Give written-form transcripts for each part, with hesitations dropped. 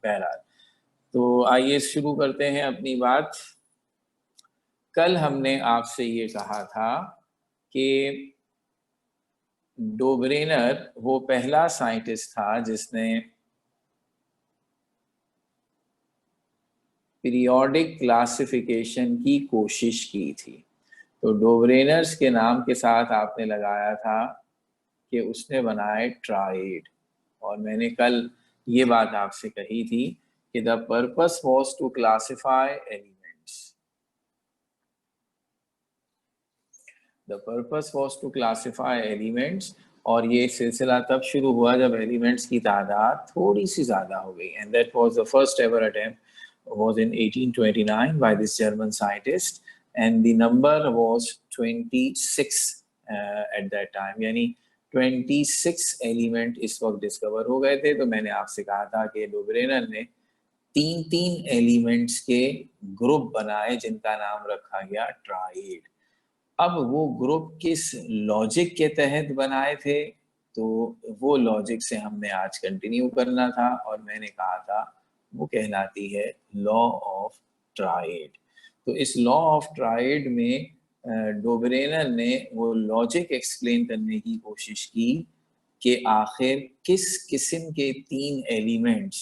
बहरहाल, तो आइए शुरू करते हैं अपनी बात। कल हमने आपसे ये कहा था कि डोबरेनर वो पहला साइंटिस्ट था जिसने पीरियोडिक क्लासिफिकेशन की कोशिश की थी। तो डोबरेनर्स के नाम के साथ आपने लगाया था कि उसने बनाए ट्राइड, और मैंने कल ये बात आपसे कही थी कि the purpose was to classify elements. The purpose was to classify elements, और ये सिलसिला तब शुरू हुआ जब एलिमेंट्स की तादाद थोड़ी सी ज़्यादा हो गई, and that was the first ever attempt was in 1829 by this German scientist, and the number was 26 at that time, यानी 26 एलिमेंट इस वक्त डिस्कवर हो गए थे। तो मैंने आपसे कहा था कि डोबरेनर ने तीन तीन एलिमेंट्स के ग्रुप बनाए जिनका नाम रखा गया ट्राइड। अब वो ग्रुप किस लॉजिक के तहत बनाए थे, तो वो लॉजिक से हमने आज कंटिन्यू करना था, और मैंने कहा था वो कहलाती है लॉ ऑफ ट्राइड। तो इस लॉ ऑफ ट्राइड में डोबरेनर ने वो लॉजिक एक्सप्लेन करने की कोशिश की कि आखिर किस किस्म के तीन एलिमेंट्स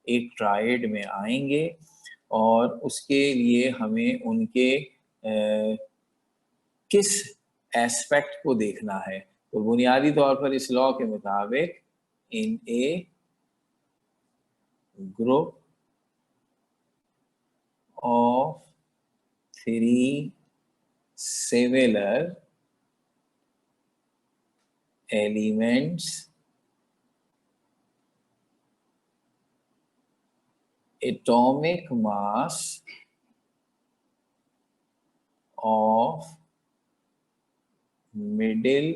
एक ट्राइड में आएंगे, और उसके लिए हमें उनके किस एस्पेक्ट को देखना है। तो बुनियादी तौर पर इस लॉ के मुताबिक इन ए group of three similar elements, atomic mass of middle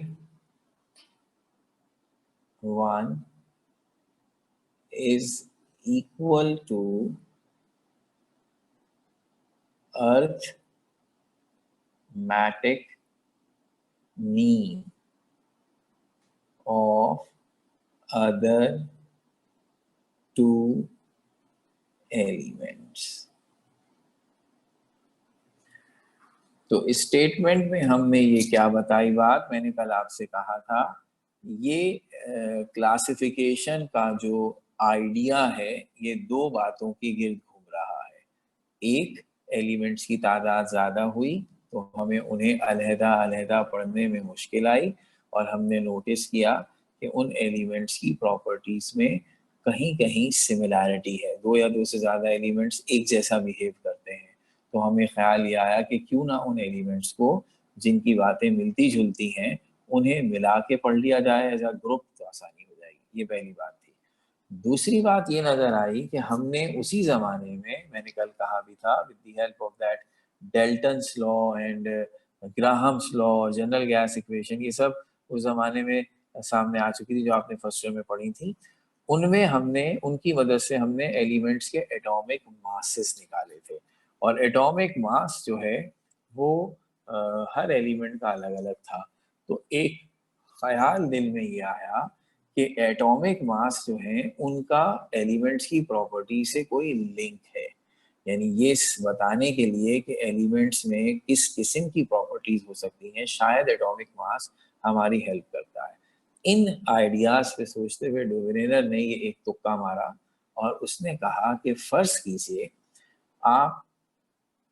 one is equal to arithmetic mean of other two elements। तो इस स्टेटमेंट में हमने ये क्या बताई बात, मैंने कल आपसे कहा था ये क्लासिफिकेशन का जो आइडिया है ये दो बातों के गिर्द घूम रहा है। एक, एलिमेंट्स की तादाद ज़्यादा हुई तो हमें उन्हें अलहदा अलहदा पढ़ने में मुश्किल आई, और हमने नोटिस किया कि उन एलिमेंट्स की प्रॉपर्टीज़ में कहीं कहीं सिमिलैरिटी है, दो या दो से ज़्यादा एलिमेंट्स एक जैसा बिहेव करते हैं। तो हमें ख्याल ये आया कि क्यों ना उन एलिमेंट्स को जिनकी बातें मिलती जुलती हैं उन्हें मिला के पढ़ लिया जाए एज अ ग्रुप, तो आसानी हो जाएगी। ये पहली बात थी। दूसरी बात ये नजर आई कि हमने उसी जमाने में, मैंने कल कहा भी था, with the help of that Dalton's law and Graham's law, general gas equation, ये सब उस जमाने में सामने आ चुकी थी जो आपने फर्स्ट ईयर में पढ़ी थी। उनमें हमने, उनकी मदद से हमने एलिमेंट्स के एटॉमिक मासेस निकाले थे, और एटॉमिक मास जो है वो हर एलिमेंट का अलग अलग था। तो एक ख्याल दिल में ये आया कि एटॉमिक मास जो है उनका एलिमेंट्स की प्रॉपर्टी से कोई लिंक है, यानी ये बताने के लिए कि एलिमेंट्स में किस किस्म की प्रॉपर्टीज हो सकती हैं, शायद एटॉमिक मास हमारी हेल्प करता है। इन आइडियाज पे सोचते हुए डोबरेनर ने ये एक तुक्का मारा, और उसने कहा कि फर्ज कीजिए आप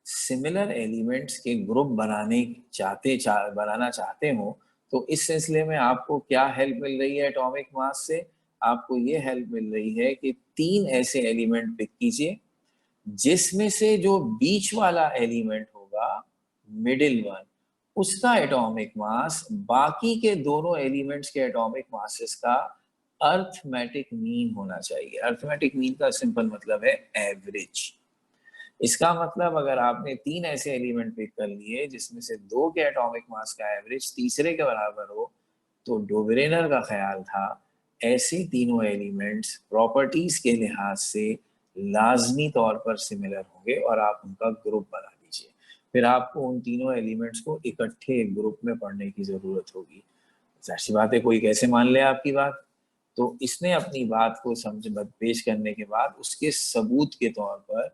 सिमिलर एलिमेंट्स के ग्रुप बनाना चाहते हो, तो इस सिलसिले में आपको क्या हेल्प मिल रही है एटॉमिक मास से? आपको ये हेल्प मिल रही है कि तीन ऐसे एलिमेंट पिक कीजिए जिसमें से जो बीच वाला एलिमेंट होगा, मिडिल वन, उसका एटॉमिक मास बाकी के दोनों एलिमेंट्स के एटॉमिक मासेस का अर्थमेटिक मीन होना चाहिए। अर्थमेटिक मीन का सिंपल मतलब है एवरेज। इसका मतलब अगर आपने तीन ऐसे एलिमेंट पिक कर लिए जिसमें से दो के एटॉमिक मास का एवरेज तीसरे के बराबर हो, तो डोबरेनर का ख्याल था ऐसे तीनों एलिमेंट्स प्रॉपर्टीज के लिहाज से लाजमी तौर पर सिमिलर होंगे और आप उनका ग्रुप बना दीजिए। फिर आपको उन तीनों एलिमेंट्स को इकट्ठे एक ग्रुप में पढ़ने की जरूरत होगी। ऐसी बात है, कोई कैसे मान ले आपकी बात? तो इसने अपनी बात को पेश करने के बाद उसके सबूत के तौर पर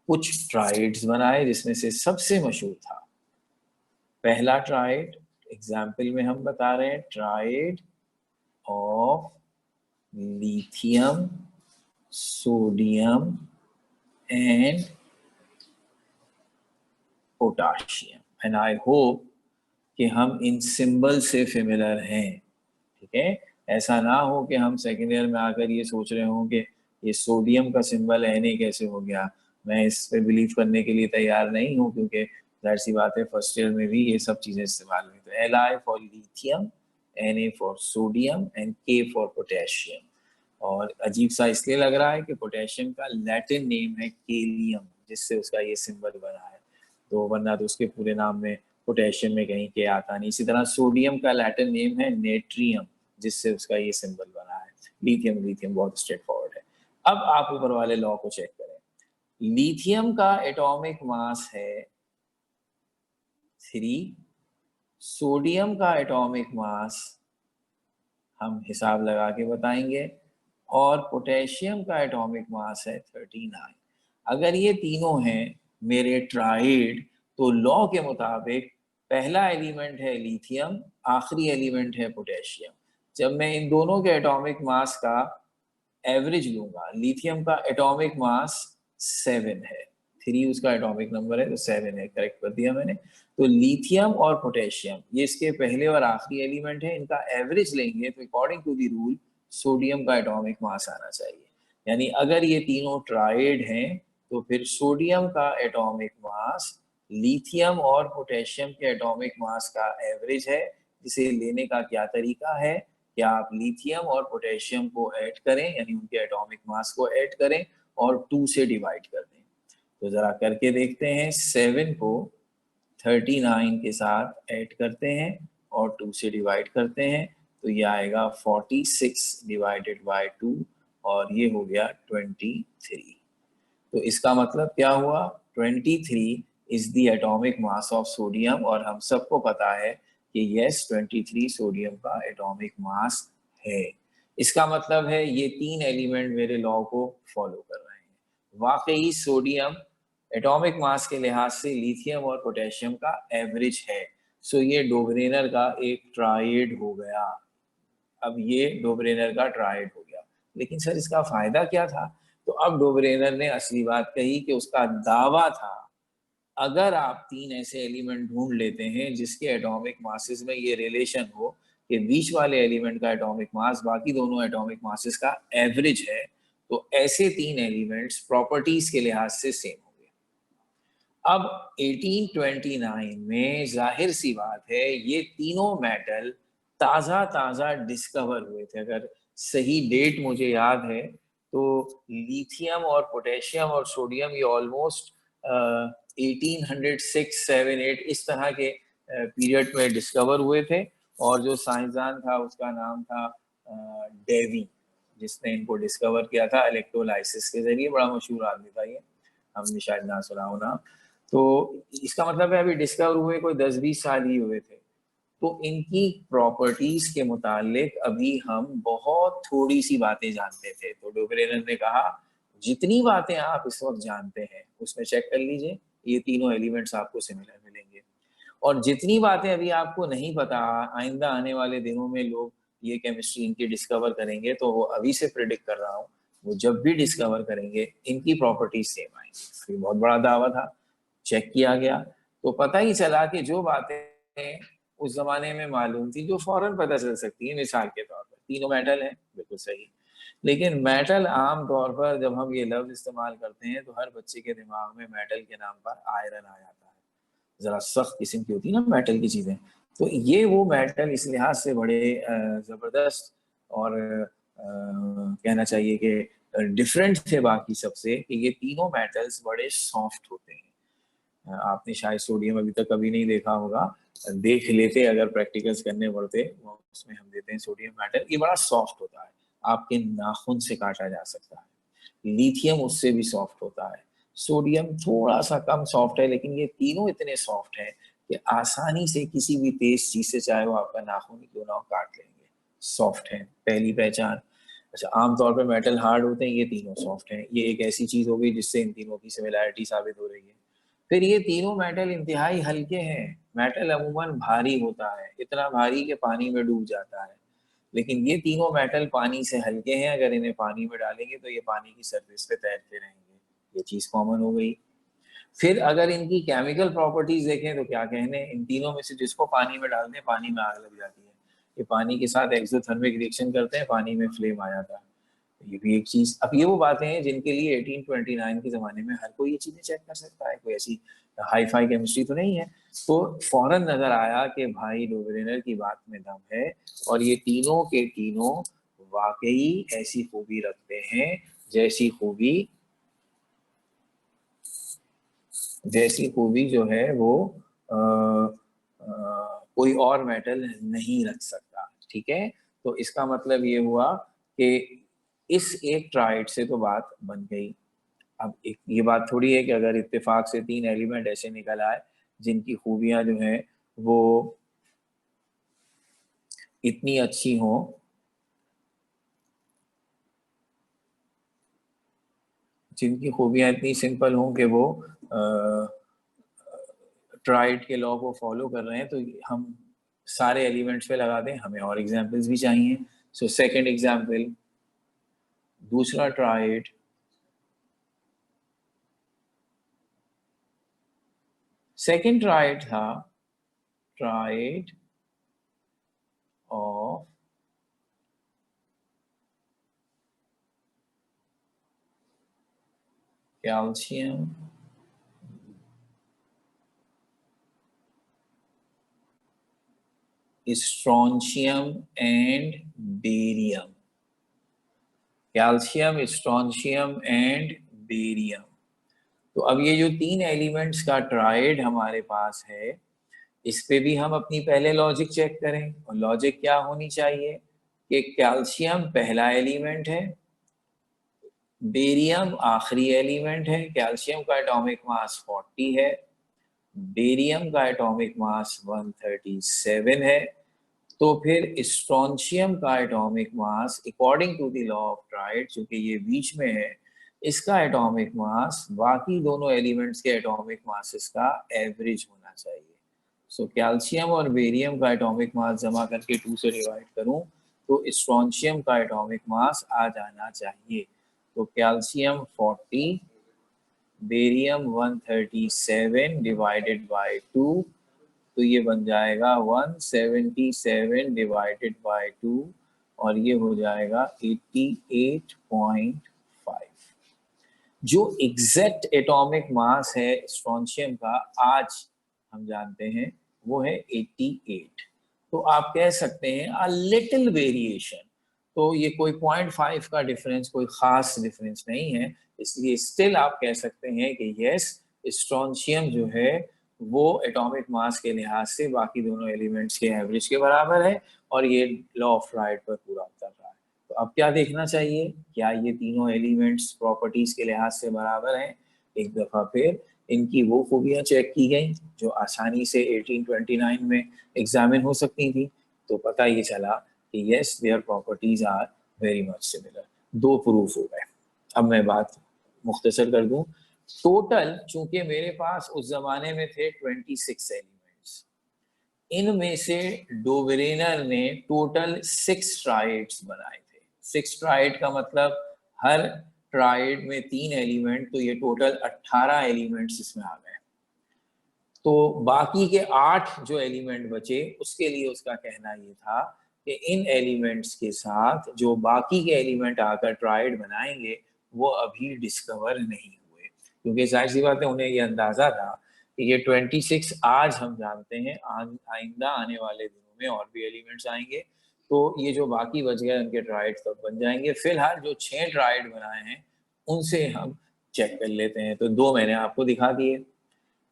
कुछ ट्राइड्स बनाए, जिसमें से सबसे मशहूर था पहला ट्राइड, एग्जाम्पल में हम बता रहे हैं, tried of lithium, sodium and potassium. And I hope कि हम इन सिंबल से फेमिलियर हैं, ठीक है। ऐसा ना हो कि हम सेकेंड ईयर में आकर ये सोच रहे हों कि ये सोडियम का सिंबल Na कैसे हो गया। मैं इस पे बिलीव करने के लिए तैयार नहीं हूँ, क्योंकि जाहिर सी बात है फर्स्ट ईयर में भी ये सब चीजें इस्तेमाल हुई। तो Li for lithium, Na for sodium and K for potassium. और अजीब सा इसलिए लग रहा है कि पोटेशियम का लैटिन नेम है केलियम, जिससे उसका ये सिंबल बना है। तो वरना तो उसके पूरे नाम में पोटेशियम में कहीं के आता नहीं। इसी तरह सोडियम का लैटिन नेम है नेट्रियम, जिससे उसका ये सिंबल बना है। लिथियम लिथियम बहुत स्ट्रेट फॉरवर्ड है। अब आप ऊपर वाले लॉ को चेक करें। लिथियम का एटॉमिक मास है 3, सोडियम का एटॉमिक मास हम हिसाब लगा के बताएंगे, और पोटेशियम का एटॉमिक मास है 39। अगर ये तीनों हैं मेरे ट्राइड, तो लॉ के मुताबिक पहला एलिमेंट है लिथियम, आखिरी एलिमेंट है पोटेशियम। जब मैं इन दोनों के एटॉमिक मास का एवरेज लूंगा, लिथियम का एटॉमिक मास 7 है, 3 उसका एटॉमिक नंबर है, तो 7 है, करेक्ट कर दिया मैंने। तो लिथियम और पोटेशियम ये इसके पहले और आखिरी एलिमेंट है, इनका एवरेज लेंगे तो according to the rule sodium का एटॉमिक मास आना चाहिए। यानी अगर ये तीनों ट्राइड हैं तो फिर सोडियम का एटॉमिक मास लिथियम और पोटेशियम के एटॉमिक मास का एवरेज है। जिसे लेने का क्या तरीका है कि आप लिथियम और पोटेशियम को ऐड करें, यानी उनके एटॉमिक मास को ऐड करें और 2 से डिवाइड कर दें। तो जरा करके देखते हैं। 7 को 39 के साथ ऐड करते हैं और 2 से डिवाइड करते हैं, तो ये आएगा 46 डिवाइडेड बाय 2, और ये हो गया 23। तो इसका मतलब क्या हुआ, 23 is the atomic mass of sodium. और हम सबको पता है कि यस 23 सोडियम का एटॉमिक मास है। इसका मतलब है ये 3 एलिमेंट मेरे लॉ को फॉलो कर रहे हैं। वाकई सोडियम एटॉमिक मास के लिहाज से लिथियम और पोटेशियम का एवरेज है। सो ये डोब्रेनर का एक ट्राइड हो गया। अब ये डोब्रेनर का ट्राइड हो गया। लेकिन सर इसका फायदा क्या था? तो अब डोब्रेनर ने असली बात कही कि उसका दावा था अगर आप 3 ऐसे एलिमेंट ढूंढ लेते हैं जिसके एटॉमिक मासेस में ये रिलेशन हो कि बीच वाले एलिमेंट का एटॉमिक मास बाकी दोनों एटॉमिक मासेस का एवरेज है, तो ऐसे 3 एलिमेंट्स प्रॉपर्टीज के लिहाज से सेम होंगे। अब 1829 में जाहिर सी बात है ये तीनों मेटल ताज़ा ताज़ा डिस्कवर हुए थे। अगर सही डेट मुझे याद है तो लिथियम और पोटेशियम और सोडियम ये ऑलमोस्ट 1806, 7, 8 इस तरह के पीरियड में डिस्कवर हुए थे। और जो साइंसदान था उसका नाम था डेवी, जिसने इनको डिस्कवर किया था इलेक्ट्रोलाइसिस के जरिए। बड़ा मशहूर आदमी था ये, हमने शायद ना सुना हो ना। तो इसका मतलब है अभी डिस्कवर हुए कोई 10-20 साल ही हुए थे। तो इनकी प्रॉपर्टीज के मुतालिक अभी हम बहुत थोड़ी सी बातें जानते थे। तो डोब्रेनर ने कहा जितनी बातें आप इस वक्त जानते हैं उसमें चेक कर लीजिए, ये तीनों एलिमेंट्स आपको सिमिलर मिलेंगे। और जितनी बातें अभी आपको नहीं पता, आइंदा आने वाले दिनों में लोग ये केमिस्ट्री इनकी डिस्कवर करेंगे, तो वो अभी से प्रिडिक्ट कर रहा हूँ, वो जब भी डिस्कवर करेंगे इनकी प्रॉपर्टीज सेम आएंगी। ये बहुत बड़ा दावा था, चेक किया गया तो पता ही चला कि जो बातें उस जमाने में मालूम थी, जो फौरन पता चल सकती है, मिसाल के तौर पर तीनों मेटल हैं, बिल्कुल सही। लेकिन मेटल आम तौर पर जब हम ये लफ्ज इस्तेमाल करते हैं तो हर बच्चे के दिमाग में मेटल के नाम पर आयरन आ जाता है। जरा सख्त किस्म की होती है ना मेटल की चीजें। तो ये वो मेटल इस लिहाज से बड़े जबरदस्त और कहना चाहिए कि डिफरेंट थे बाकी सबसे, कि ये तीनों मेटल्स बड़े सॉफ्ट होते हैं। आपने शायद सोडियम अभी तक कभी नहीं देखा होगा, देख लेते अगर प्रैक्टिकल्स करने पड़ते, उसमें हम देते हैं सोडियम मेटल। ये बड़ा सॉफ्ट होता है, आपके नाखून से काटा जा सकता है। लिथियम उससे भी सॉफ्ट होता है, सोडियम थोड़ा सा कम सॉफ्ट है, लेकिन ये तीनों इतने सॉफ्ट हैं कि आसानी से किसी भी तेज चीज से, चाहे वो आपका नाखून ही क्यों ना हो, काट लेंगे। सॉफ्ट हैं, पहली पहचान। अच्छा, आमतौर पर मेटल हार्ड होते हैं, ये तीनों सॉफ्ट हैं। ये एक ऐसी चीज हो गई जिससे इन तीनों की सिमिलैरिटी साबित हो रही है। फिर ये तीनों मेटल इंतहाई हल्के हैं। मेटल अमूमन भारी होता है, इतना भारी कि पानी में डूब जाता है, लेकिन ये तीनों मेटल पानी से हल्के हैं। अगर इन्हें पानी में डालेंगे तो ये पानी की सरफेस पे तैरते रहेंगे। ये चीज कॉमन हो गई। फिर अगर इनकी केमिकल प्रॉपर्टीज देखें तो क्या कहने, इन तीनों में से जिसको पानी में डाल दें पानी में आग लग जाती है। ये पानी के साथ एक्सोथर्मिक रिएक्शन करते हैं, पानी में फ्लेम आ जाता है। ये भी एक चीज। अब ये वो बातें हैं जिनके लिए 1829 के जमाने में हर कोई ये चीजें चेक कर सकता है, कोई ऐसी हाई फाई केमिस्ट्री तो नहीं है। तो फौरन नजर आया कि भाई डोबरेनर की बात में दम है, और ये तीनों के तीनों वाकई ऐसी खूबी रखते हैं जैसी खूबी जो है वो आ, कोई और मेटल नहीं रख सकता। ठीक है, तो इसका मतलब ये हुआ कि इस एक ट्राइड से तो बात बन गई। अब एक ये बात थोड़ी है कि अगर इत्तेफाक से 3 एलिमेंट ऐसे निकल आए जिनकी खूबियां जो हैं वो इतनी अच्छी हों, जिनकी खूबियां इतनी सिंपल हों कि वो ट्राइड के लॉ को फॉलो कर रहे हैं, तो हम सारे एलिमेंट्स पे लगा दें। हमें और एग्जांपल्स भी चाहिए। सो सेकंड एग्जांपल, दूसरा ट्राइड सेकंड ट्राइड था tried of calcium, strontium and barium. Calcium, strontium and barium. तो अब ये जो 3 एलिमेंट्स का ट्राइड हमारे पास है, इस पे भी हम अपनी पहले लॉजिक चेक करें। और लॉजिक क्या होनी चाहिए कि कैल्शियम पहला एलिमेंट है, बेरियम आखिरी एलिमेंट है। कैल्शियम का एटॉमिक मास 40 है, बेरियम का एटॉमिक मास 137 है। तो फिर स्ट्रोंशियम का atomic mass according to the law of triad, चूंकि ये बीच में है, इसका एटॉमिक मास बाकी दोनों एलिमेंट्स के एटॉमिक मासेस का एवरेज होना चाहिए। सो कैल्शियम और बेरियम का एटॉमिक मास जमा करके 2 से डिवाइड करूं तो स्ट्रोंशियम का एटॉमिक मास आ जाना चाहिए। तो कैल्शियम 40, बेरियम 137 डिवाइडेड बाय 2, तो ये बन जाएगा 177 डिवाइडेड बाय 2, और ये हो जाएगा 88.5। जो एग्जैक्ट एटॉमिक मास है स्ट्रोंशियम का आज हम जानते हैं वो है 88। तो आप कह सकते हैं अ लिटिल वेरिएशन। तो ये कोई 0.5 का डिफरेंस कोई खास डिफरेंस नहीं है, इसलिए स्टिल आप कह सकते हैं कि यस, स्ट्रोंशियम जो है वो एटॉमिक मास के लिहाज से बाकी दोनों एलिमेंट्स के एवरेज के बराबर है, और ये लॉ ऑफ राइट पर पूरा उतर रहा है। तो अब क्या देखना चाहिए, क्या ये तीनों एलिमेंट्स प्रॉपर्टीज के लिहाज से बराबर हैं। एक दफा फिर इनकी वो खूबियां चेक की गई जो आसानी से 1829 में एग्जामिन हो सकती थी। तो पता ये चला कि yes, their properties are very much similar. 2 proof हो गए। अब मैं बात मुख्तसर कर दूं। टोटल चूंकि मेरे पास उस जमाने में थे 26 एलिमेंट्स, इनमें से डोबरेनर ने टोटल 6 ट्राइड्स बनाए थे। 6 ट्राइड का मतलब हर ट्राइड में 3 एलिमेंट, तो ये टोटल 18 एलिमेंट्स इसमें आ गए। तो बाकी के 8 जो एलिमेंट बचे उसके लिए उसका कहना ये था कि इन एलिमेंट्स के साथ जो बाकी के एलिमेंट आकर ट्राइड बनाएंगे वो अभी डिस्कवर नहीं हुए, क्योंकि जाहिर सी बात है उन्हें ये अंदाजा था कि ये 26 आज हम जानते हैं, आइंदा आने वाले दिनों में और भी एलिमेंट्स आएंगे, तो ये जो बाकी बच गए उनके ट्राइड तब बन जाएंगे। फिलहाल जो 6 ट्राइड बनाए हैं उनसे हम चेक कर लेते हैं। तो 2 मैंने आपको दिखा दिए।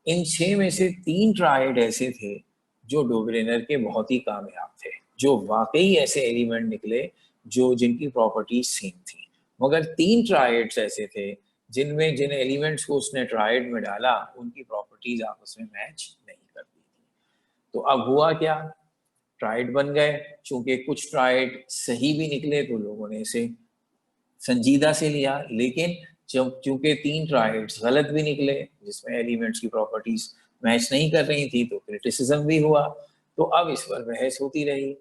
इन 6 में से 3 ट्राइड ऐसे थे जो डोबरेनर के बहुत ही कामयाब थे, जो वाकई ऐसे एलिमेंट निकले जो जिनकी प्रॉपर्टीज सेम थी। मगर 3 ट्राइड्स ऐसे थे जिनमें जिन एलिमेंट्स को उसने ट्राइड में डाला उनकी प्रॉपर्टीज आपस में मैच नहीं करती थी। तो अब हुआ क्या ट्राइड बन गए। चूंकि कुछ ट्राइड सही भी निकले तो लोगों ने इसे संजीदा से लिया, लेकिन जब चूंकि 3 ट्राइड्स गलत भी निकले जिसमें एलिमेंट्स की प्रॉपर्टीज मैच नहीं कर रही थी तो क्रिटिसिज्म भी हुआ। तो अब इस पर बहस होती रही।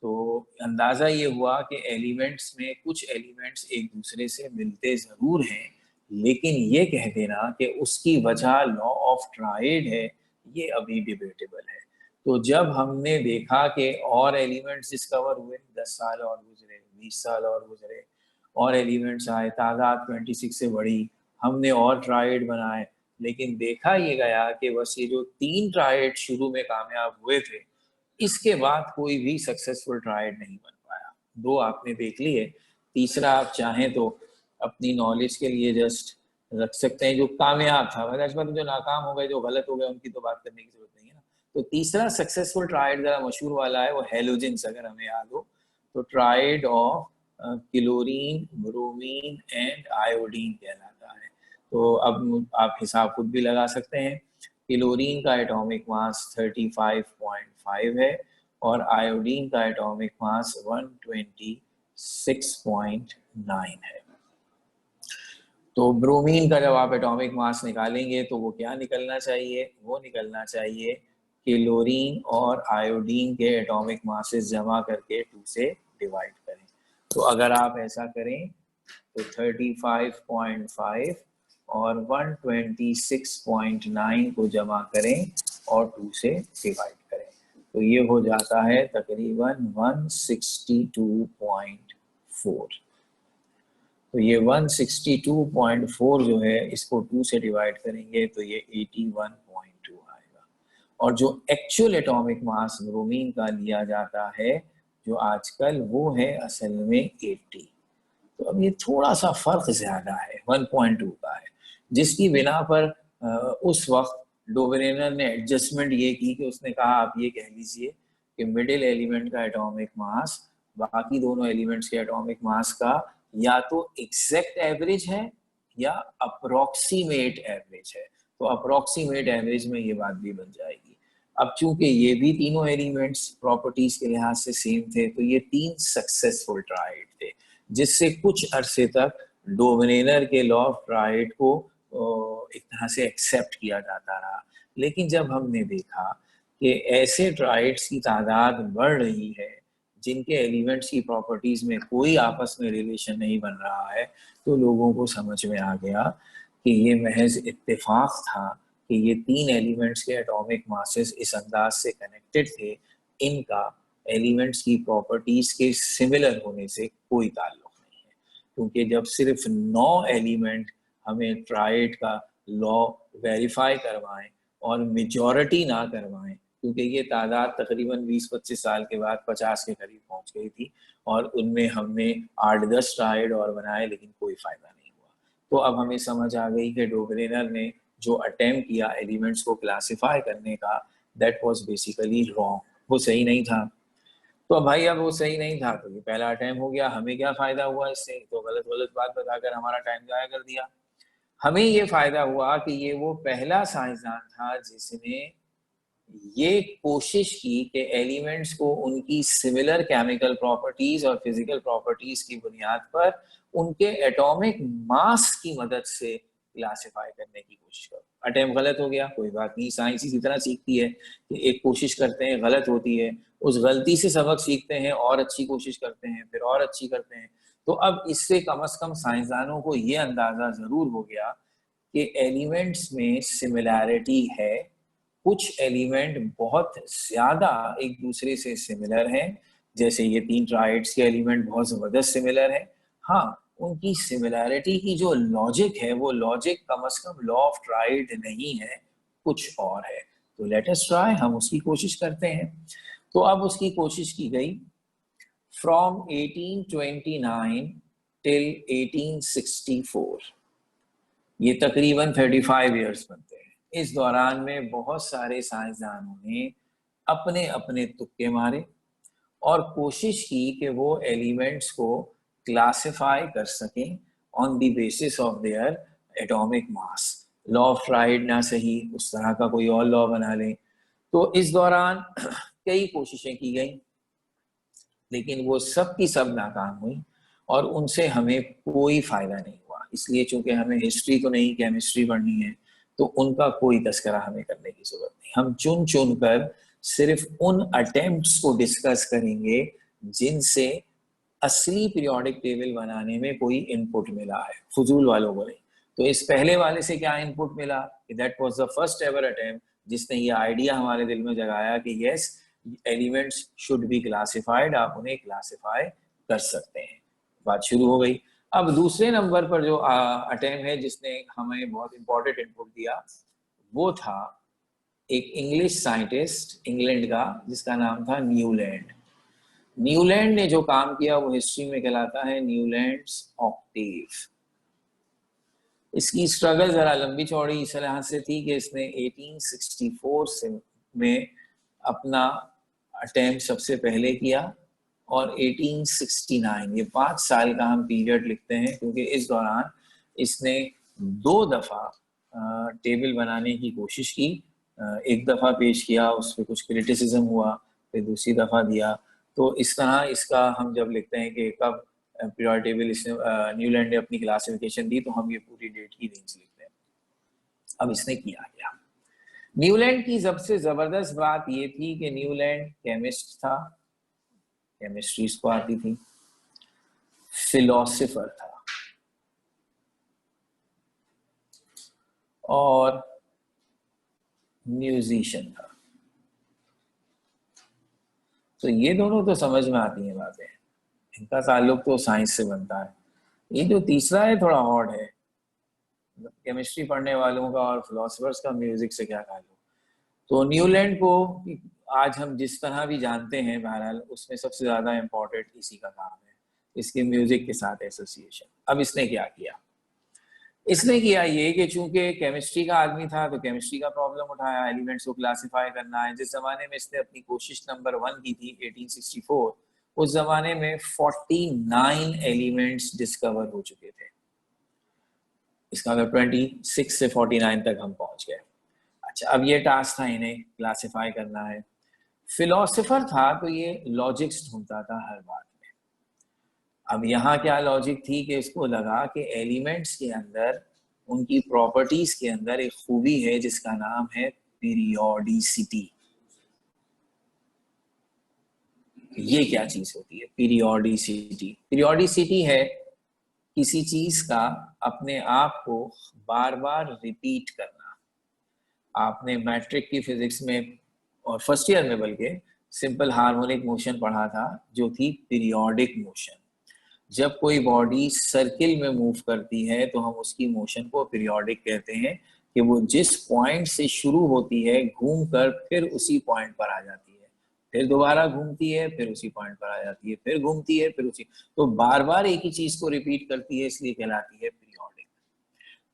तो अंदाजा ये हुआ कि एलिमेंट्स में कुछ एलिमेंट्स एक दूसरे से मिलते जरूर हैं, लेकिन ये कह देना कि उसकी वजह लॉ ऑफ ट्राइड है, ये अभी डिबेटेबल है। तो जब हमने देखा कि और एलिमेंट्स डिस्कवर हुए, 10 साल और गुजरे, 20 साल और गुजरे, और एलिमेंट्स आए, तादाद 26 से बढ़ी, हमने और ट्राइड बनाए, लेकिन देखा ये गया कि बस ये जो 3 ट्राइड शुरू में कामयाब हुए थे, इसके बाद कोई भी सक्सेसफुल ट्राइड नहीं बन पाया। 2 आपने देख लिए, तीसरा आप चाहें तो अपनी नॉलेज के लिए जस्ट रख सकते हैं, जो कामयाब था। जो नाकाम हो गए, जो गलत हो गए, उनकी तो बात करने की जरूरत नहीं है ना। तो तीसरा सक्सेसफुल ट्राइड जरा मशहूर वाला है, वो हेलोजेंस, अगर हमें याद हो तो tried of chlorine, bromine and iodine कहलाता है। तो अब आप हिसाब खुद भी लगा सकते हैं। क्लोरीन का एटॉमिक मास 35.5 है और आयोडीन का एटॉमिक मास 126.9 है। तो ब्रोमीन का जब आप एटॉमिक मास निकालेंगे तो वो क्या निकलना चाहिए? वो निकलना चाहिए क्लोरीन और आयोडीन के एटॉमिक मासेस जमा करके 2 से डिवाइड करें। तो अगर आप ऐसा करें तो 35.5 और 126.9 को जमा करें और 2 से डिवाइड करें, तो ये हो जाता है तकरीबन 162.4। तो ये 162.4 जो है, इसको 2 से डिवाइड करेंगे तो ये 81.2 आएगा। और जो एक्चुअल एटॉमिक मास ब्रोमीन का लिया जाता है जो आजकल, वो है असल में 80। तो अब ये थोड़ा सा फर्क ज्यादा है, 1.2 का है, जिसकी बिना पर उस वक्त डोबरेनर ने एडजस्टमेंट ये की कि उसने कहा आप ये कह लीजिए कि मिडिल एलिमेंट का एटॉमिक मास बाकी दोनों एलिमेंट्स के एटॉमिक मास का या तो एग्जैक्ट एवरेज है या अप्रोक्सीमेट एवरेज है। तो अप्रोक्सीमेट एवरेज में ये बात भी बन जाएगी। अब चूंकि ये भी तीनों एलिमेंट्स प्रॉपर्टीज के लिहाज से सेम थे, तो ये 3 सक्सेसफुल ट्राइड थे, जिससे कुछ अरसे तक डोबरेनर के लॉ ऑफ ट्राइड को एक तरह से एक्सेप्ट किया जाता रहा। लेकिन जब हमने देखा कि ऐसे ट्राइड्स की तादाद बढ़ रही है जिनके एलिमेंट्स की प्रॉपर्टीज में कोई आपस में रिलेशन नहीं बन रहा है, तो लोगों को समझ में आ गया कि ये महज इत्तेफाक था कि ये 3 एलिमेंट्स के एटॉमिक मासेस इस अंदाज से कनेक्टेड थे, इनका एलिमेंट्स की प्रॉपर्टीज के सिमिलर होने से कोई ताल्लुक नहीं है। क्योंकि जब सिर्फ 9 एलिमेंट हमें ट्राइड का लॉ वेरीफाई करवाएं और मेजॉरिटी ना करवाएं, क्योंकि ये तादाद तकरीबन 20-25 साल के बाद 50 के करीब पहुंच गई थी और उनमें हमने 8-10 ट्राइड और बनाए, लेकिन कोई फायदा नहीं हुआ। तो अब हमें समझ आ गई कि डोबरेनर ने जो अटेम्प्ट किया एलिमेंट्स को क्लासिफाई करने का, दैट वाज बेसिकली रॉन्ग, वो सही नहीं था। तो भाई अब वो सही नहीं था तो ये पहला अटेम्प्ट हो गया, हमें क्या फायदा हुआ इससे? तो गलत गलत बात बताकर हमारा टाइम जाया कर दिया। हमें ये फायदा हुआ कि ये वो पहला साइंसदान था जिसने ये कोशिश की कि एलिमेंट्स को उनकी सिमिलर केमिकल प्रॉपर्टीज और फिजिकल प्रॉपर्टीज की बुनियाद पर उनके एटॉमिक मास की मदद से क्लासिफाई करने की कोशिश करो। अटेम्प्ट गलत हो गया, कोई बात नहीं, साइंस इसी तरह सीखती है कि एक कोशिश करते हैं, गलत होती है, उस गलती से सबक सीखते हैं और अच्छी कोशिश करते हैं, फिर और अच्छी करते हैं। तो अब इससे कम से कम साइंसदानों को ये अंदाजा जरूर हो गया कि एलिमेंट्स में सिमिलैरिटी है, कुछ एलिमेंट बहुत ज्यादा एक दूसरे से सिमिलर हैं, जैसे ये 3 ट्राइड्स के एलिमेंट बहुत जबरदस्त सिमिलर हैं। हाँ, उनकी सिमिलैरिटी की जो लॉजिक है वो लॉजिक कम से कम लॉ ऑफ ट्राइड नहीं है, कुछ और है। तो लेट अस ट्राई, हम उसकी कोशिश करते हैं। तो अब उसकी कोशिश की गई फ्रॉम 1829 टिल 1864, ये तकरीबन 35 इयर्स बनते हैं। इस दौरान में बहुत सारे साइंसदानों ने अपने अपने तुक्के मारे और कोशिश की कि वो एलिमेंट्स को क्लासिफाई कर सकें on the basis of their atomic mass. Law of tried ना सही, उस तरह का कोई और लॉ बना लें। तो इस दौरान कई कोशिशें की गई, लेकिन वो सब की सब नाकाम हुई और उनसे हमें कोई फायदा नहीं हुआ। इसलिए चूंकि हमें हिस्ट्री तो नहीं, केमिस्ट्री पढ़नी है, तो उनका कोई तस्करा हमें करने की जरूरत नहीं। हम चुन चुन कर सिर्फ उन अटेम्प्ट्स को डिस्कस करेंगे जिनसे असली पीरियोडिक टेबल बनाने में कोई इनपुट मिला है, फजूल वालों को नहीं। तो इस पहले वाले से क्या इनपुट मिला? That was the first ever attempt जिसने ये आइडिया हमारे दिल में जगाया कि yes, elements should be classified, आप उन्हें क्लासिफाई कर सकते हैं। बात शुरू हो गई। अब दूसरे नंबर पर जो अटेम्प्ट है जिसने हमें बहुत इंपॉर्टेंट इनपुट दिया, वो था एक इंग्लिश साइंटिस्ट इंग्लैंड का जिसका नाम था न्यूलैंड। न्यूलैंड ने जो काम किया वो हिस्ट्री में कहलाता है न्यूलैंड्स ऑक्टेव। इसकी स्ट्रगल जरा लंबी चौड़ी इस तरह से थी कि इसने 1864 से में अपना अटेम्प्ट सबसे पहले किया और 1869, ये 5 साल का हम पीरियड लिखते हैं क्योंकि इस दौरान इसने 2 दफा टेबल बनाने की कोशिश की। एक दफा पेश किया, उस पर कुछ क्रिटिसिज्म हुआ, फिर दूसरी दफा दिया। तो इस तरह इसका हम जब लिखते हैं कि कब पीरियोडिक टेबल इसने न्यूलैंड ने अपनी क्लासिफिकेशन दी, तो हम ये पूरी डेट की रेंज लिखते हैं। अब इसने किया क्या? न्यूलैंड की सबसे जबरदस्त बात ये थी कि न्यूलैंड केमिस्ट था, केमिस्ट्री इसको आती थी, फिलोसोफर था और म्यूजिशियन था। तो ये दोनों तो समझ में आती हैं बातें, इनका ताल्लुक तो साइंस से बनता है। ये जो तीसरा है थोड़ा ऑड है, केमिस्ट्री पढ़ने वालों का और फिलोसफर्स का म्यूजिक से क्या ताल्लुक। तो न्यूलैंड को आज हम जिस तरह भी जानते हैं, बहरहाल उसमें सबसे ज्यादा इम्पोर्टेंट इसी का काम है, इसके म्यूजिक के साथ एसोसिएशन। अब इसने क्या किया? इसने किया ये कि चूंकि केमिस्ट्री का आदमी था तो केमिस्ट्री का प्रॉब्लम उठाया, एलिमेंट्स को क्लासिफाई करना है। जिस जमाने में इसने अपनी कोशिश नंबर 1 की थी 1864, उस जमाने में 49 एलिमेंट्स डिस्कवर हो चुके थे। इसका अगर 26 से 49 तक हम पहुंच गए। अच्छा, अब ये टास्क था इन्हें क्लासिफाई करना है। फिलोसोफर था तो ये लॉजिक्स ढूंढता था हर बात में। अब यहाँ क्या लॉजिक थी कि इसको लगा कि एलिमेंट्स के अंदर, उनकी प्रॉपर्टीज के अंदर एक खूबी है जिसका नाम है पीरियोडिसिटी। ये क्या चीज होती है पीरियोडिसिटी? पीरियोडिसिटी है किसी चीज का अपने आप को बार बार रिपीट करना। आपने मैट्रिक की फिजिक्स में और फर्स्ट ईयर में बल्कि सिंपल हार्मोनिक मोशन पढ़ा था, जो थी पीरियोडिक मोशन। जब कोई बॉडी सर्किल में मूव करती है तो हम उसकी मोशन को पीरियोडिक कहते हैं कि वो जिस पॉइंट से शुरू होती है घूमकर फिर उसी पॉइंट पर आ जाती है, फिर दोबारा घूमती है, फिर उसी पॉइंट पर आ जाती है, फिर घूमती है, फिर उसी, तो बार बार एक ही चीज को रिपीट करती है, इसलिए कहलाती है पीरियोडिक।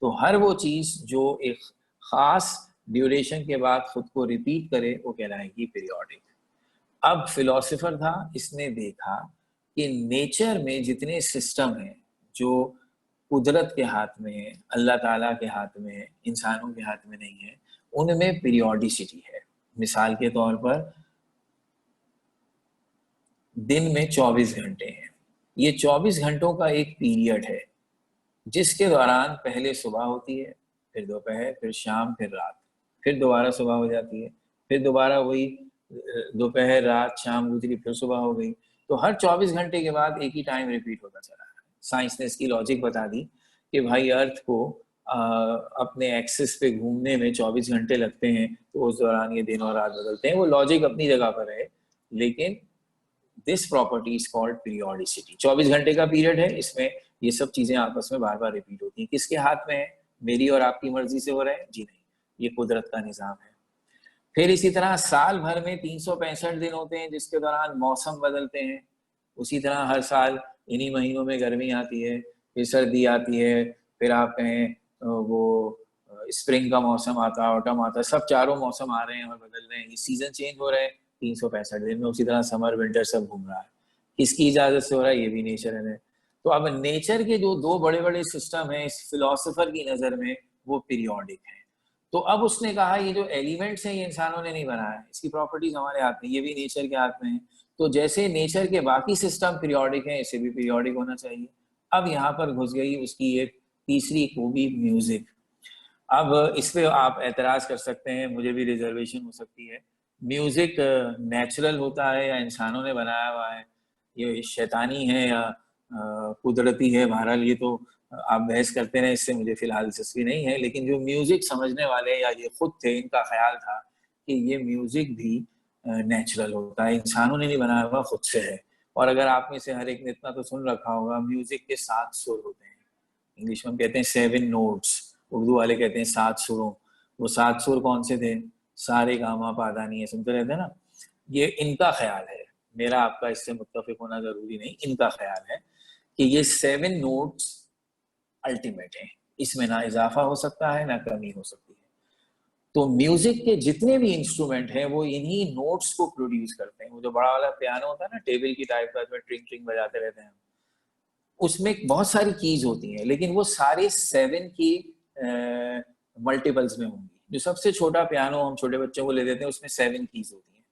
तो हर वो चीज जो एक खास ड्यूरेशन के बाद खुद को रिपीट करे वो कहलाएगी पीरियोडिक। अब फिलोसोफर था, इसने देखा कि नेचर में जितने सिस्टम हैं जो कुदरत के हाथ में है, अल्लाह ताला के हाथ में है, इंसानों के हाथ में नहीं है, उनमें पीरियोडिसिटी है। मिसाल के तौर पर दिन में 24 घंटे हैं। ये 24 घंटों का एक पीरियड है जिसके दौरान पहले सुबह होती है, फिर दोपहर, फिर शाम, फिर रात, फिर दोबारा सुबह हो जाती है, फिर दोबारा वही दोपहर, रात, शाम गुजरी, फिर सुबह हो गई। तो हर 24 घंटे के बाद एक ही टाइम रिपीट होता चला है। साइंस ने इसकी लॉजिक बता दी कि भाई अर्थ को अपने एक्सिस पे घूमने में 24 घंटे लगते हैं, तो उस दौरान ये दिन और रात बदलते हैं। वो लॉजिक अपनी जगह पर है, लेकिन this property is called periodicity. 24 घंटे का पीरियड है, इसमें ये सब चीजें आपस में बार बार रिपीट होती हैं। किसके हाथ में है? मेरी और आपकी मर्जी से हो रहा है? जी नहीं, ये कुदरत का निजाम है। फिर इसी तरह साल भर में 365 दिन होते हैं जिसके दौरान मौसम बदलते हैं। उसी तरह हर साल इन्हीं महीनों में गर्मी आती है, फिर सर्दी आती है, फिर आप कहें वो स्प्रिंग का मौसम आता है, ऑटम आता है, सब चारों मौसम आ रहे हैं और बदल रहे हैं। ये सीजन चेंज हो रहे हैं 365 दिन में। उसी तरह समर विंटर सब घूम रहा है। किसकी इजाजत से हो रहा है? ये भी नेचर है। तो अब नेचर के जो 2 बड़े बड़े सिस्टम हैं इस फिलोसोफर की नजर में, वो पीरियोडिक है। तो अब उसने कहा ये जो एलिमेंट्स हैं ये इंसानों ने नहीं बनाया है, इसकी प्रॉपर्टीज हमारे हाथ में, ये भी नेचर के हाथ में है। तो जैसे नेचर के बाकी सिस्टम पीरियोडिक हैं, इसे भी पीरियोडिक होना चाहिए। अब यहाँ पर घुस गई उसकी एक तीसरी खूबी, म्यूजिक। अब इस पे आप एतराज कर सकते हैं, मुझे भी रिजर्वेशन हो सकती है। म्यूजिक नेचुरल होता है या इंसानों ने बनाया हुआ है, ये शैतानी है या कुदरती है, बहरहाल ये तो आप बहस करते रहे, इससे मुझे फिलहाल दिलचस्पी नहीं है। लेकिन जो म्यूजिक समझने वाले या ये खुद थे, इनका ख्याल था कि ये म्यूजिक भी नेचुरल होता है, इंसानों ने नहीं बनाया हुआ, खुद से है। और अगर आप में से हर एक ने इतना तो सुन रखा होगा, म्यूजिक के 7 सुर होते हैं, इंग्लिश में हम कहते हैं 7 नोट्स, उर्दू वाले कहते हैं 7 सुरों। वो 7 सुर कौन से थे? सारे गामा पादा नहीं है, सुनते रहते हैं ना। ये इनका ख्याल है, मेरा आपका इससे मुत्तफिक होना जरूरी नहीं, इनका ख्याल है कि ये 7 नोट्स अल्टीमेट है, इसमें ना इजाफा हो सकता है ना कमी हो सकती है। तो म्यूजिक के जितने भी इंस्ट्रूमेंट हैं वो इन्हीं नोट्स को प्रोड्यूस करते हैं। वो जो बड़ा वाला पियानो होता है ना, टेबल की टाइप का, इसमें ट्रिंग ट्रिंग बजाते रहते हैं, उसमें बहुत सारी कीज होती हैं, लेकिन वो सारे 7 की मल्टीपल्स में होंगी। जो सबसे छोटा पियानो हम छोटे बच्चों को ले देते हैं, उसमें 7 कीज होती हैं।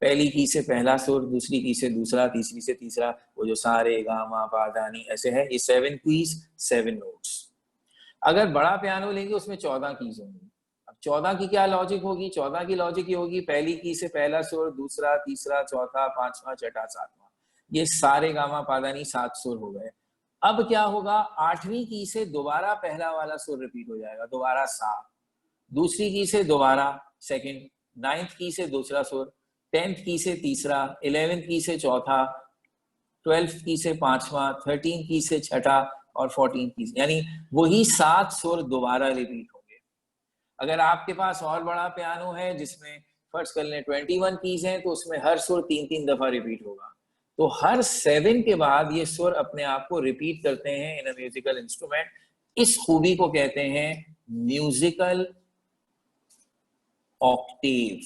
पहली की से पहला सुर, दूसरी की से दूसरा, तीसरी से तीसरा, वो जो सारे गा मा पा धा नी ऐसे है, ये 7 कीज, 7 नोट्स। अगर बड़ा पियानो लेंगे उसमें 14 कीज होंगी। अब 14 की क्या लॉजिक होगी? 14 की लॉजिक ये होगी, पहली की से पहला सुर, दूसरा, तीसरा, चौथा, पांचवा, छठा, सातवां, ये सारे गामा पादानी 7 सुर हो गए। अब क्या होगा? 8वीं की से दोबारा पहला वाला सुर रिपीट हो जाएगा, दोबारा सा। दूसरी की से दोबारा सेकंड, 9th की से दूसरा सुर, 10th की से तीसरा, 11th की से चौथा, 12th की से पांचवा, 13th की से छठा और 14th की से, यानी वही 7 सुर दोबारा रिपीट होंगे। अगर आपके पास और बड़ा पियानो है जिसमें फर्ज कर लें 21 कीज हैं, तो उसमें हर सुर 3-3 दफा रिपीट होगा। तो हर 7 के बाद ये सुर अपने आप को रिपीट करते हैं इन अ म्यूजिकल इंस्ट्रूमेंट। इस खूबी को कहते हैं म्यूजिकल ऑक्टेव।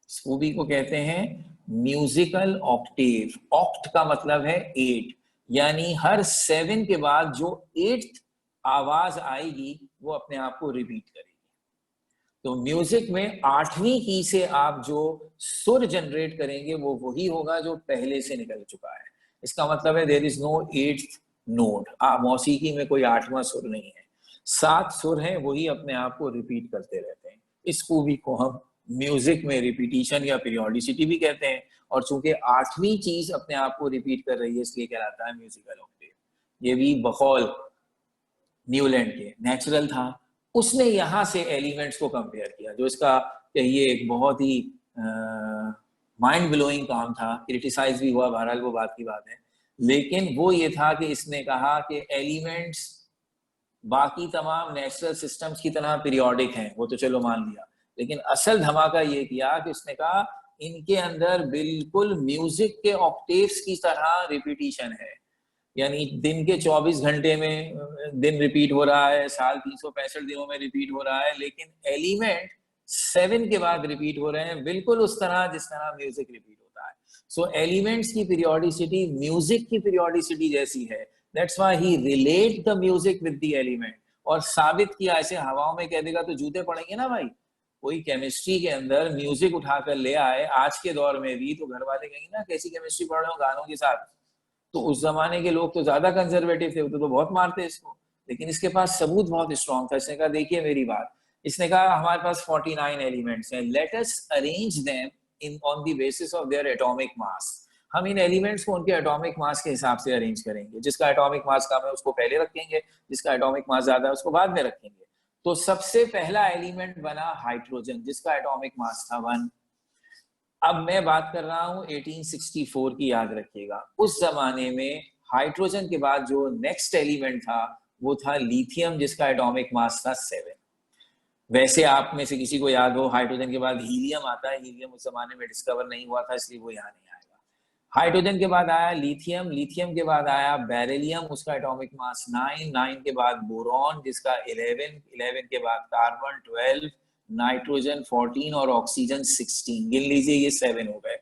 इस खूबी को कहते हैं म्यूजिकल ऑक्टेव। ऑक्ट का मतलब है 8, यानी हर 7 के बाद जो 8th आवाज आएगी वो अपने आप को रिपीट करेगी। तो म्यूजिक में 8वीं की से आप जो सुर जनरेट करेंगे वो वही होगा जो पहले से निकल चुका है। इसका मतलब है there is no 8th note. मौसीकी में कोई 8वां सुर नहीं है, 7 सुर हैं, वही अपने आप को रिपीट करते रहते हैं। इस खूबी को हम म्यूजिक में रिपीटिशन या पीरियोडिसिटी भी कहते हैं। और चूंकि 8वीं चीज अपने आप को रिपीट कर रही है, इसलिए कहलाता है म्यूजिकल ऑक्टेव। ये भी बकौल न्यूलैंड के नेचुरल था। उसने यहां से एलिमेंट्स को कंपेयर किया, जो इसका कहिए एक बहुत ही माइंड ब्लोइंग काम था, क्रिटिसाइज भी हुआ, बहरहाल वो बात की बात है। लेकिन वो ये था कि इसने कहा कि एलिमेंट्स बाकी तमाम नेचुरल सिस्टम्स की तरह पीरियोडिक हैं, वो तो चलो मान लिया, लेकिन असल धमाका ये किया कि उसने कहा इनके अंदर बिल्कुल म्यूजिक के ऑक्टेव्स की तरह रिपीटिशन है। यानी दिन के 24 घंटे में दिन रिपीट हो रहा है, साल 365 दिनों में रिपीट हो रहा है, लेकिन एलिमेंट 7 के बाद रिपीट हो रहे हैं, बिल्कुल उस तरह जिस तरह म्यूजिक रिपीट होता है। सो एलिमेंट्स की पीरियोडिसिटी म्यूजिक की पीरियोडिसिटी जैसी है। That's why he relate the music with the element. और साबित किया, ऐसे हवाओं में कह देगा तो जूते पड़ेंगे ना भाई। कोई केमिस्ट्री के अंदर म्यूजिक उठाकर ले आए आज के दौर में भी, तो घर वाले कहेंगे ना कैसी केमिस्ट्री पढ़ रहे हो गानों के साथ। तो उस जमाने के लोग तो ज्यादा कंजर्वेटिव थे, तो बहुत मारते इसको, लेकिन इसके पास सबूत बहुत स्ट्रॉन्ग था। इसने कहा देखिए मेरी बात, इसने कहा हमारे पास 49 एलिमेंट्स हैं, let us arrange them in on the basis of their atomic मास। हम इन एलिमेंट्स को उनके एटॉमिक मास के हिसाब से अरेंज करेंगे, जिसका एटॉमिक मास कम है उसको पहले रखेंगे, जिसका एटॉमिक मास ज्यादा है उसको बाद में रखेंगे। तो सबसे पहला एलिमेंट बना हाइड्रोजन, जिसका एटॉमिक मास था 1। अब मैं बात कर रहा हूं 1864 की, याद रखिएगा। उस जमाने में हाइड्रोजन के बाद जो नेक्स्ट एलिमेंट था वो था लिथियम, जिसका एटॉमिक मास था 7। वैसे आप में से किसी को याद हो हाइड्रोजन के बाद हीलियम आता है, हीलियम उस जमाने में डिस्कवर नहीं हुआ था, इसलिए वो यहाँ नहीं आएगा। हाइड्रोजन के बाद आया लिथियम, लिथियम के बाद आया बेरिलियम, उसका एटॉमिक मास 9, 9 के बाद बोरॉन जिसका 11, 11 के बाद कार्बन 12, नाइट्रोजन 14 और ऑक्सीजन 16। गिन लीजिए ये 7 हो गए।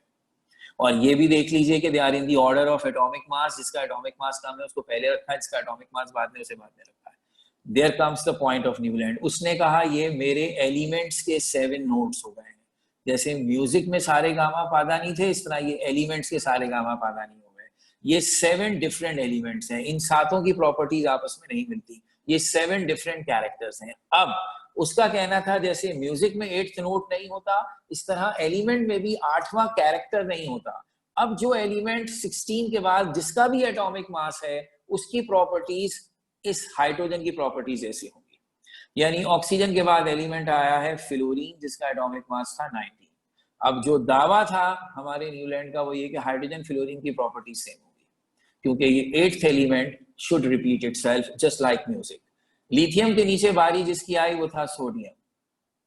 और ये भी देख लीजिए कि they are in the order of atomic mass, जिसका एटॉमिक मास कम है उसको पहले रखा है, जिसका एटॉमिक मास बाद में उसे बाद में रखा है। There comes the point of Newland. उसने कहा ये मेरे एलिमेंट्स के 7 नोट्स हो गए हैं। जैसे म्यूजिक में सारे गामा पादा नहीं थे, इस तरह ये एलिमेंट्स के सारे गामा पादा नहीं हो गए। ये 7 डिफरेंट एलिमेंट्स हैं, इन सातों की प्रॉपर्टीज आपस में नहीं मिलती, ये 7 डिफरेंट कैरेक्टर्स हैं। अब उसका कहना था जैसे म्यूजिक में 8th नोट नहीं होता, इस तरह एलिमेंट में भी 8वां कैरेक्टर नहीं होता। अब जो एलिमेंट 16 के बाद जिसका भी एटॉमिक मास है, उसकी प्रॉपर्टीज इस हाइड्रोजन की प्रॉपर्टीज ऐसी होंगी। यानी ऑक्सीजन के बाद एलिमेंट आया है फ्लोरीन, जिसका एटॉमिक मास था 19। अब जो दावा था हमारे न्यूलैंड का वो ये कि हाइड्रोजन फ्लोरीन की प्रॉपर्टीज सेम होगी, क्योंकि ये 8th element should repeat itself just like music. Lithium के नीचे बारी जिसकी आई वो था सोडियम,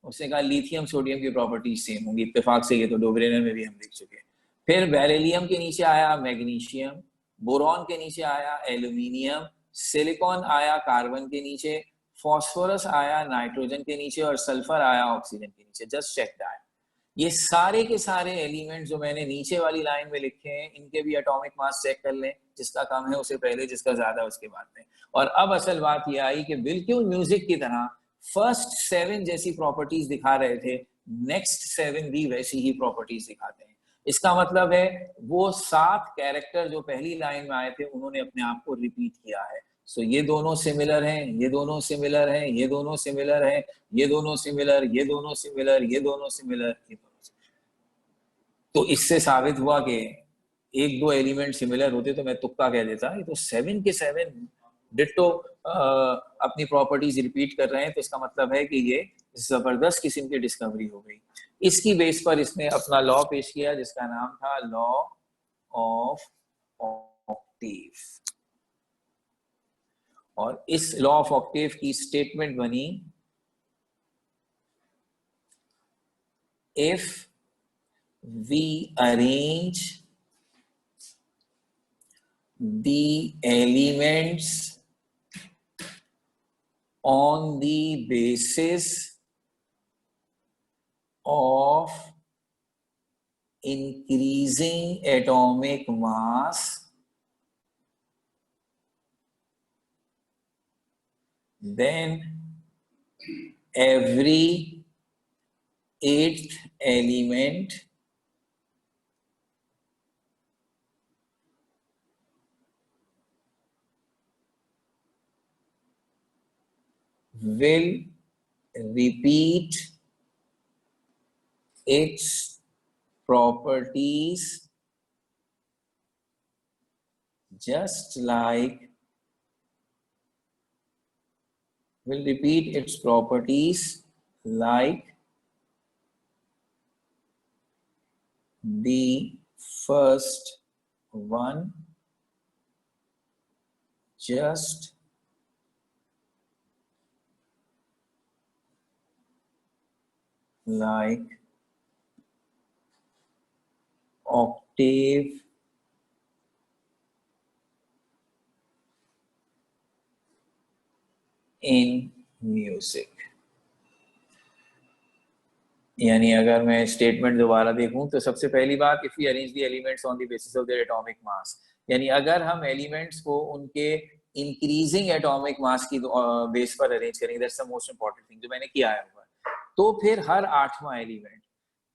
उसने कहा लिथियम सोडियम की प्रॉपर्टीज सेम होंगी, इत्तेफाक से ये तो डोब्रेनर में भी हम देख चुके हैं। फिर बेरिलियम के नीचे आया मैग्नीशियम, बोरॉन के नीचे आया एल्यूमिनियम, सिलिकॉन आया कार्बन के नीचे, फॉस्फोरस आया नाइट्रोजन के नीचे और सल्फर आया ऑक्सीजन के नीचे। Just check that. ये सारे के सारे एलिमेंट जो मैंने नीचे वाली लाइन में लिखे हैं, इनके भी एटॉमिक मास चेक कर लें, जिसका कम है उसे पहले, जिसका ज्यादा उसके बाद में। और अब असल बात यह आई कि बिल्कुल म्यूजिक की तरह फर्स्ट 7 जैसी प्रॉपर्टीज दिखा रहे थे, नेक्स्ट 7 भी वैसी ही प्रॉपर्टीज दिखाते हैं। इसका मतलब है वो 7 कैरेक्टर जो पहली लाइन में आए थे उन्होंने अपने आप को रिपीट किया है। सो ये दोनों सिमिलर हैं, ये दोनों सिमिलर हैं, ये दोनों सिमिलर हैं, ये दोनों सिमिलर, ये दोनों सिमिलर, ये दोनों सिमिलर, ये दोनों सिमिलर। तो इससे साबित हुआ कि 1-2 एलिमेंट सिमिलर होते तो मैं तुक्का कह देता, ये तो 7 के 7 डिट्टो अपनी प्रॉपर्टीज रिपीट कर रहे हैं, तो इसका मतलब है कि ये जबरदस्त किस्म की डिस्कवरी हो गई। इसकी बेस पर इसने अपना लॉ पेश किया जिसका नाम था लॉ ऑफ ऑक्टेव, और इस लॉ ऑफ ऑक्टेव की स्टेटमेंट बनी, if we arrange the elements on the basis of increasing atomic mass, then every 8th element will repeat its properties just like the first one, just like octave in music। यानी अगर मैं statement दोबारा देखूं तो सबसे पहली बात, if we arrange the elements on the basis of their atomic mass, यानी अगर हम एलिमेंट्स को उनके इंक्रीजिंग एटॉमिक मास की बेस पर अरेंज करेंगे, that's the most important thing जो मैंने किया है ऊपर, तो फिर हर 8वां एलिमेंट,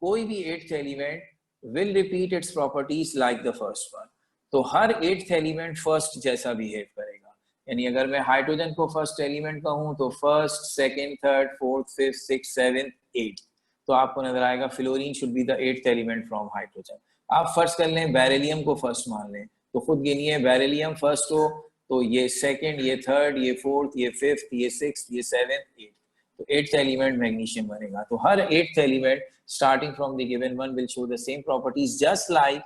कोई भी 8th element will repeat its properties like the first one. तो हर 8th एलिमेंट फर्स्ट जैसा बिहेव करेगा। यानी अगर मैं हाइड्रोजन को फर्स्ट एलिमेंट कहूं तो first, second, third, fourth, fifth, six, seventh, 8, तो आपको नजर आएगा fluorine should be the 8th element from hydrogen. आप फर्स्ट कर लें बेरिलियम को फर्स्ट मान लें, तो खुद गिनिए, बेरिलियम फर्स्ट हो तो ये सेकंड, ये थर्ड, ये फोर्थ, ये फिफ्थ, ये सिक्स्थ, ये सेवेंथ, 8, तो 8th एलिमेंट मैग्नीशियम बनेगा। तो हर 8th element starting from the given one will show the same properties just like,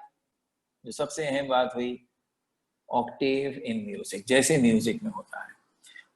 जो सबसे अहम बात हुई, ऑक्टेव इन म्यूजिक, जैसे म्यूजिक में होता है।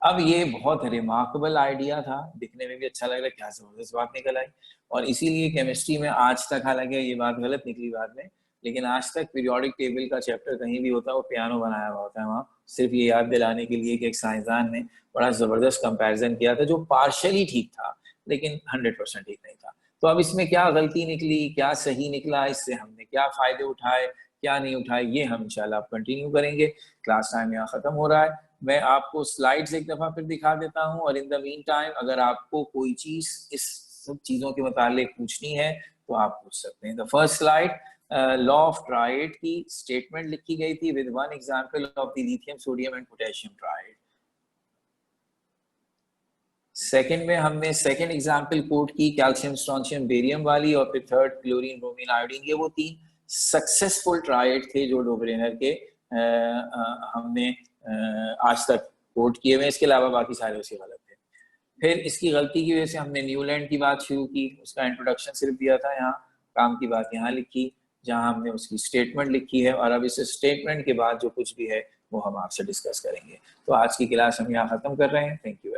अब ये बहुत रिमार्केबल आइडिया था, दिखने में भी अच्छा लग रहा है, क्या जबरदस्त बात निकल आई। और इसीलिए केमिस्ट्री में आज तक, हालांकि ये बात गलत निकली बाद में, लेकिन आज तक पीरियोडिक टेबल का चैप्टर कहीं भी होता है वो पियानो बनाया हुआ होता है वहाँ, सिर्फ ये याद दिलाने के लिए कि एक साइंसदान ने बड़ा जबरदस्त कंपैरिजन किया था जो पार्शली ठीक था लेकिन 100% ठीक नहीं था। तो अब इसमें क्या गलती निकली, क्या सही निकला, इससे हमने क्या फायदे उठाए, क्या नहीं उठाए, ये हम इंशाल्लाह कंटिन्यू करेंगे। क्लास टाइम यहाँ खत्म हो रहा है। मैं आपको स्लाइड्स एक दफ़ा फिर दिखा देता हूँ, और इन द मीन टाइम अगर आपको कोई चीज़ इस सब चीज़ों के मुतालिक पूछनी है तो आप पूछ सकते हैं। The first slide law of tried की स्टेटमेंट लिखी गई थी with one example of the lithium sodium and potassium tried. Second में हमने सेकंड एग्जांपल कोट की कैल्शियम स्ट्रोंशियम बेरियम वाली, और फिर थर्ड क्लोरीन ब्रोमीन आयोडीन। ये वो 3 सक्सेसफुल ट्राइड थे जो डोबरेनर के हमने आज तक कोट किए हुए। इसके अलावा बाकी सारे उसके गलत थे। फिर इसकी गलती की वजह से हमने न्यूलैंड की बात शुरू की, उसका इंट्रोडक्शन सिर्फ दिया था, यहाँ काम की बात यहाँ लिखी जहाँ हमने उसकी स्टेटमेंट लिखी है, और अब इस स्टेटमेंट के बाद जो कुछ भी है वो हम आपसे डिस्कस करेंगे। तो आज की क्लास हम यहाँ खत्म कर रहे हैं। Thank you.